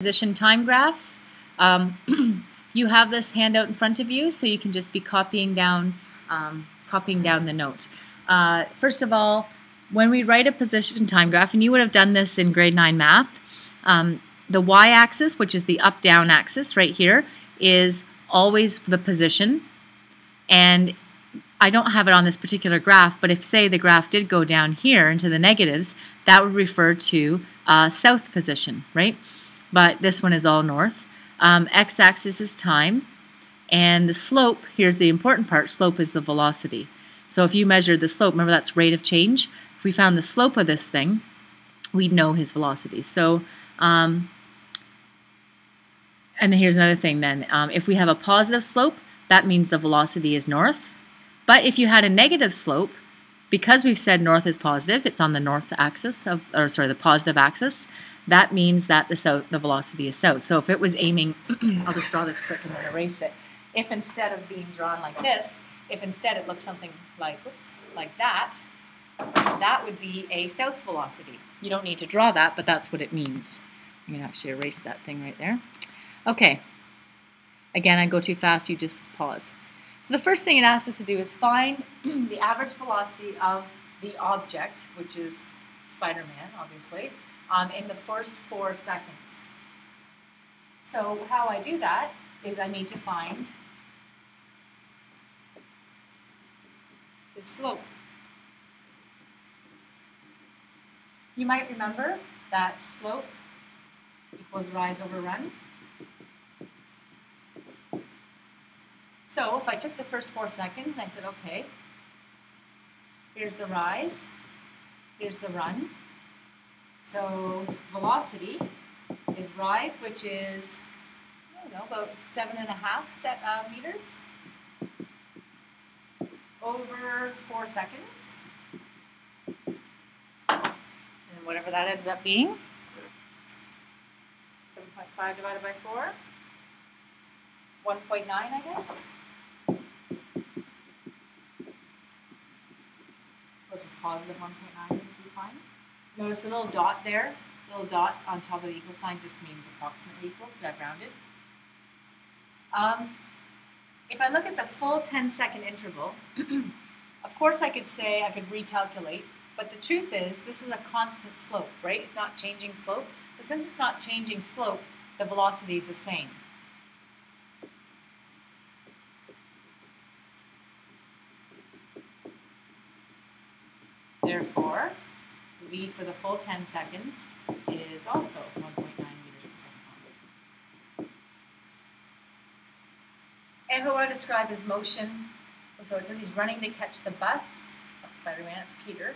Position time graphs. You have this handout in front of you, so you can just be copying down the note. First of all, when we write a position time graph, and you would have done this in grade 9 math, the y-axis, which is the up-down axis right here, is always the position. And I don't have it on this particular graph, but if, say, the graph did go down here into the negatives, that would refer to south position, right? But this one is all north. X-axis is time, and the slope, here's the important part, slope is the velocity. So if you measured the slope, remember that's rate of change, if we found the slope of this thing, we'd know his velocity. So, and then here's another thing then, if we have a positive slope, that means the velocity is north. But if you had a negative slope, because we've said north is positive, it's on the north axis of, or sorry, the positive axis, that means that the velocity is south. So if it was aiming, I'll just draw this quick and then erase it. If instead of being drawn like this, if instead it looks something like, oops, like that, that would be a south velocity. You don't need to draw that, but that's what it means. I'm going to actually erase that thing right there. Okay. Again, I go too fast, you just pause. So the first thing it asks us to do is find the average velocity of the object, which is Spider-Man, obviously, in the first 4 seconds. So how I do that is I need to find the slope. You might remember that slope equals rise over run. So if I took the first 4 seconds and I said, okay, here's the rise, here's the run. So velocity is rise, which is, I don't know, about 7.5 meters over 4 seconds. And whatever that ends up being, 7.5 divided by 4, 1.9, I guess. Which is positive 1.9 means we find. Notice the little dot there, little dot on top of the equal sign just means approximately equal because I've rounded. If I look at the full 10-second interval, of course I could say I could recalculate, but the truth is this is a constant slope, right? It's not changing slope. So since it's not changing slope, the velocity is the same. Therefore, V for the full 10 seconds is also 1.9 meters per second. And what I want to describe is motion. So it says he's running to catch the bus. It's not Spider-Man, it's Peter.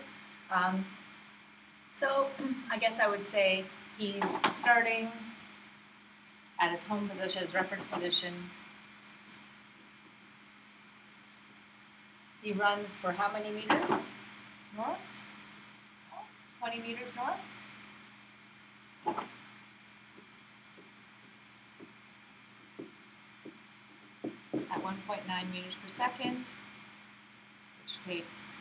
So I guess I would say he's starting at his home position, his reference position. He runs for how many meters? North? 20 meters north? At 1.9 meters per second, which takes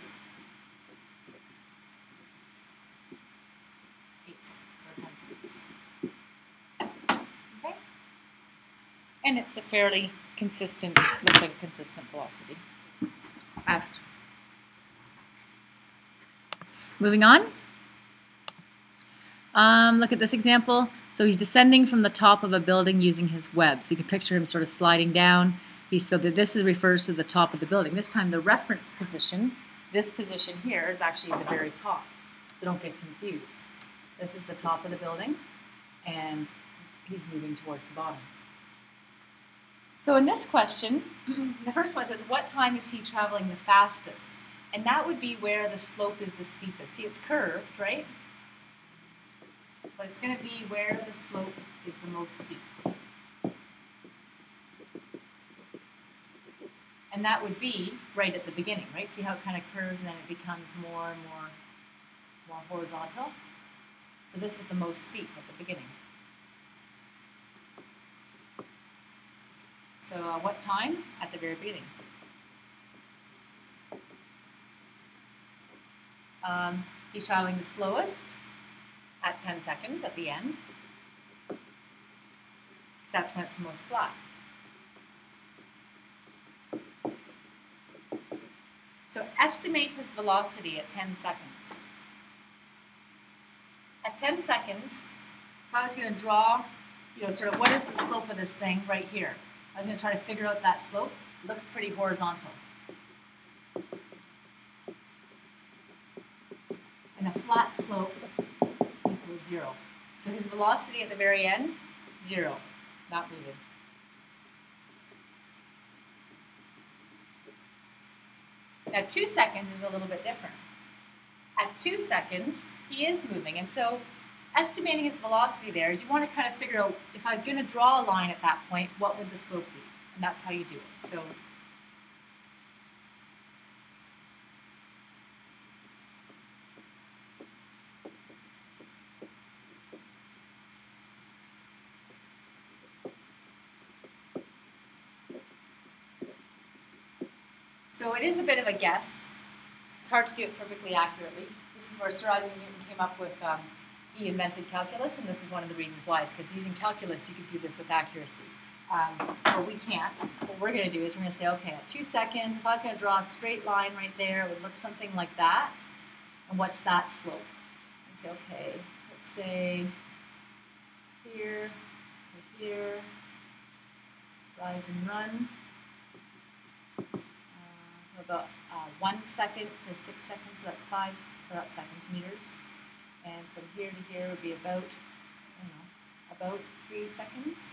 8 seconds or 10 seconds. Okay? And it's a fairly consistent, looks like a consistent velocity. Moving on. Look at this example. So he's descending from the top of a building using his web. So you can picture him sort of sliding down. So that this refers to the top of the building. This time the reference position, this position here, is actually the very top. So don't get confused. This is the top of the building, and he's moving towards the bottom. So in this question, the first one says, what time is he traveling the fastest? And that would be where the slope is the steepest. See, it's curved, right? But it's going to be where the slope is the most steep. And that would be right at the beginning, right? See how it kind of curves and then it becomes more and more horizontal? So this is the most steep at the beginning. So what time? At the very beginning. He's traveling the slowest at 10 seconds at the end. That's when it's the most flat. So estimate his velocity at 10 seconds. At 10 seconds, if I was going to draw, sort of what is the slope of this thing right here? I was going to try to figure out that slope. It looks pretty horizontal. And a flat slope equals 0. So his velocity at the very end, 0, not moving. Now 2 seconds is a little bit different. At 2 seconds, he is moving. And so estimating his velocity there is you want to kind of figure out, if I was going to draw a line at that point, what would the slope be? And that's how you do it. So it is a bit of a guess. It's hard to do it perfectly accurately. This is where Sir Isaac Newton came up with, he invented calculus, and this is one of the reasons why, is because using calculus you could do this with accuracy. But we can't. What we're going to do is we're going to say, okay, at 2 seconds, if I was going to draw a straight line right there, it would look something like that. And what's that slope? And say, okay, let's say here, to here, rise and run. About 1 second to 6 seconds, so that's 5 seconds, meters. And from here to here would be about 3 seconds.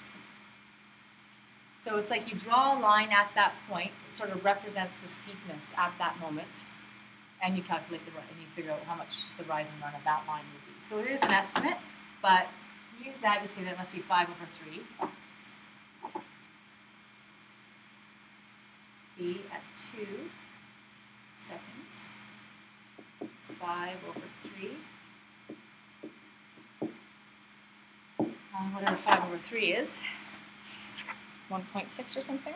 So it's like you draw a line at that point. It sort of represents the steepness at that moment. And you calculate and you figure out how much the rise and run of that line would be. So it is an estimate, but use that to say that it must be 5/3. B at 2 seconds. It's 5/3. Whatever 5/3 is, 1.6 or something.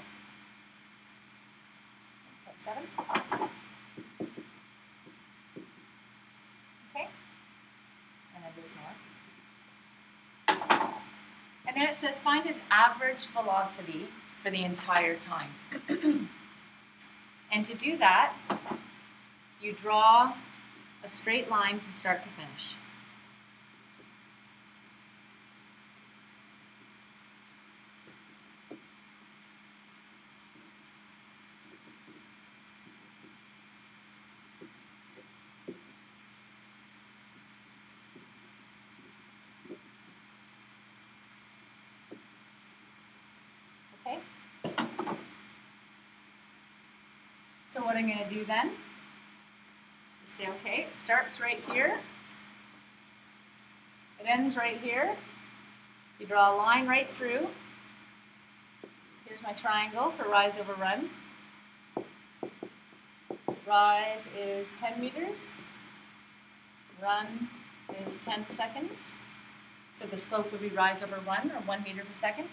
1.7. Okay, and it is north. And then it says find his average velocity for the entire time. And to do that, you draw a straight line from start to finish. Okay? So what I'm going to do then is say, okay, it starts right here. It ends right here. You draw a line right through. Here's my triangle for rise over run. Rise is 10 meters. Run is 10 seconds. So the slope would be rise over run, or 1 meter per second.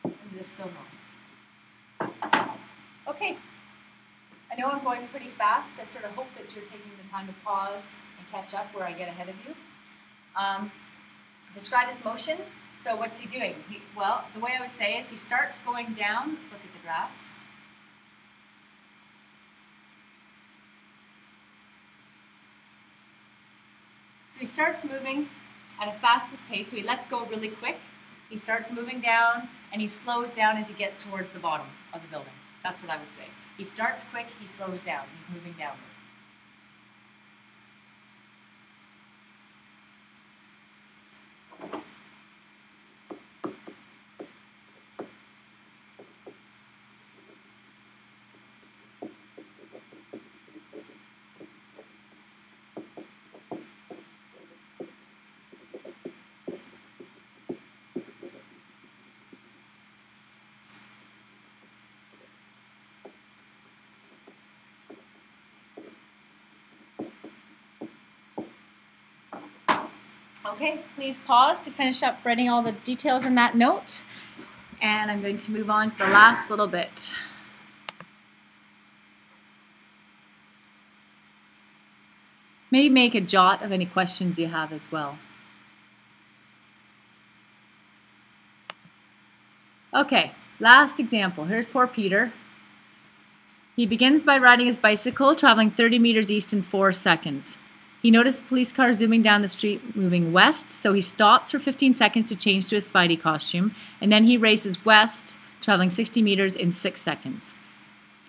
And it is still north. Okay. I know I'm going pretty fast. I sort of hope that you're taking the time to pause and catch up where I get ahead of you. Describe his motion. So what's he doing? Well, the way I would say is he starts going down. Let's look at the graph. So he starts moving at a fastest pace. So he lets go really quick. He starts moving down, and he slows down as he gets towards the bottom of the building. That's what I would say. He starts quick, he slows down. He's moving downward. Okay, please pause to finish up writing all the details in that note. And I'm going to move on to the last little bit. Maybe make a jot of any questions you have as well. Okay, last example. Here's poor Peter. He begins by riding his bicycle, traveling 30 meters east in 4 seconds. He noticed a police car zooming down the street moving west, so he stops for 15 seconds to change to his Spidey costume, and then he races west, traveling 60 meters in 6 seconds.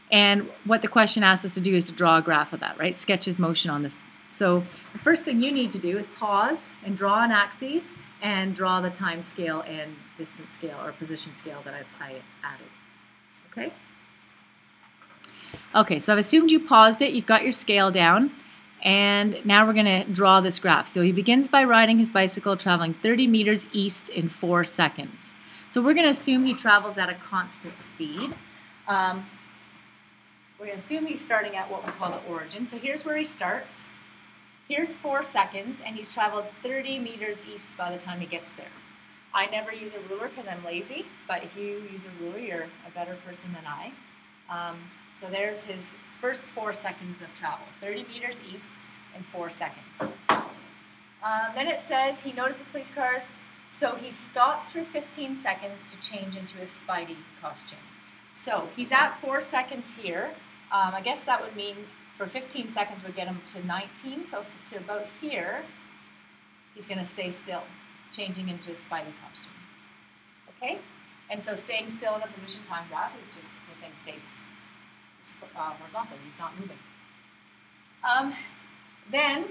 And what the question asks us to do is to draw a graph of that, right? Sketch his motion on this. So the first thing you need to do is pause and draw an axis and draw the time scale and distance scale or position scale that I added. Okay? Okay, so I've assumed you paused it, you've got your scale down, and now we're going to draw this graph. So he begins by riding his bicycle, traveling 30 meters east in 4 seconds. So we're going to assume he travels at a constant speed. We're going to assume he's starting at what we call the origin. So here's where he starts. Here's 4 seconds, and he's traveled 30 meters east by the time he gets there. I never use a ruler because I'm lazy, but if you use a ruler, you're a better person than I. So there's his first 4 seconds of travel, 30 meters east in 4 seconds. Then it says he notices police cars, so he stops for 15 seconds to change into his Spidey costume. So he's at 4 seconds here. I guess that would mean for 15 seconds would get him to 19, so to about here, he's going to stay still, changing into his Spidey costume. Okay? And so staying still in a position time graph is just the thing stays horizontal, he's not moving. Then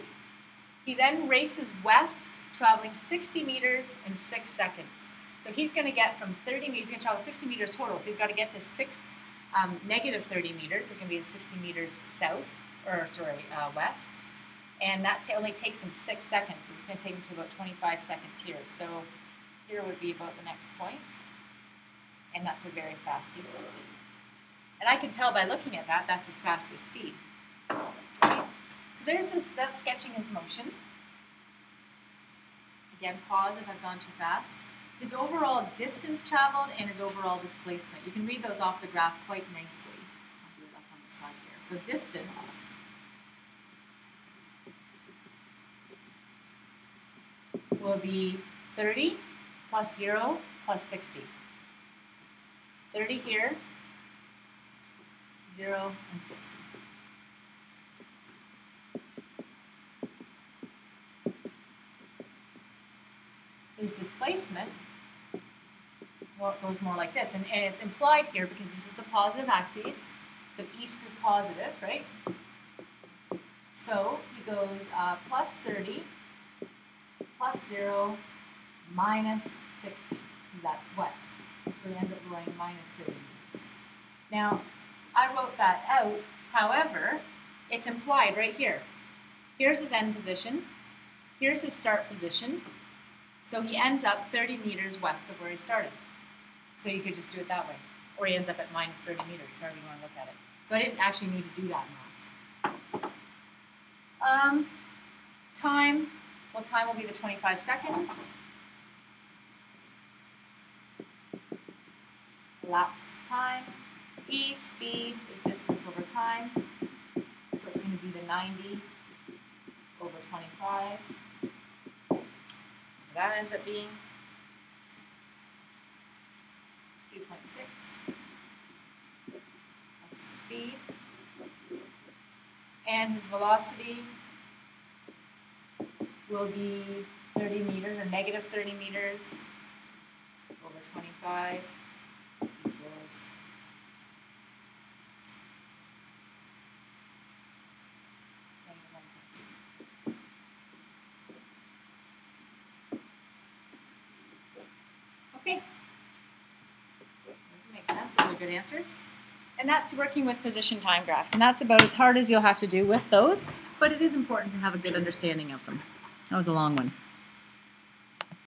he races west, traveling 60 meters in 6 seconds. So he's going to get from 30 meters, he's going to travel 60 meters total, so he's got to get to negative 30 meters. It's going to be 60 meters west. And that only takes him 6 seconds, so it's going to take him to about 25 seconds here. So here would be about the next point, and that's a very fast descent. And I can tell by looking at that, that's his fastest speed. Okay. So there's that's sketching his motion. Again, pause if I've gone too fast. His overall distance traveled and his overall displacement. You can read those off the graph quite nicely. I'll do it up on the side here. So distance will be 30 plus 0 plus 60. 30 here, 0 and 60. His displacement goes more like this, and it's implied here because this is the positive axis, so east is positive, right? So he goes plus 30, plus 0, minus 60, that's west. So he ends up going minus 30 meters. Now, I wrote that out, however, it's implied right here. Here's his end position, here's his start position, so he ends up 30 meters west of where he started. So you could just do it that way. Or he ends up at minus 30 meters, however you want to look at it. So I didn't actually need to do that math. Time, well, time will be the 25 seconds. Elapsed time. E, speed, is distance over time. So it's going to be the 90 over 25. That ends up being 3.6. That's the speed. And his velocity will be 30 meters or negative 30 meters over 25 equals okay. Those make sense. Those are good answers. And that's working with position time graphs. And that's about as hard as you'll have to do with those, but it is important to have a good understanding of them. That was a long one.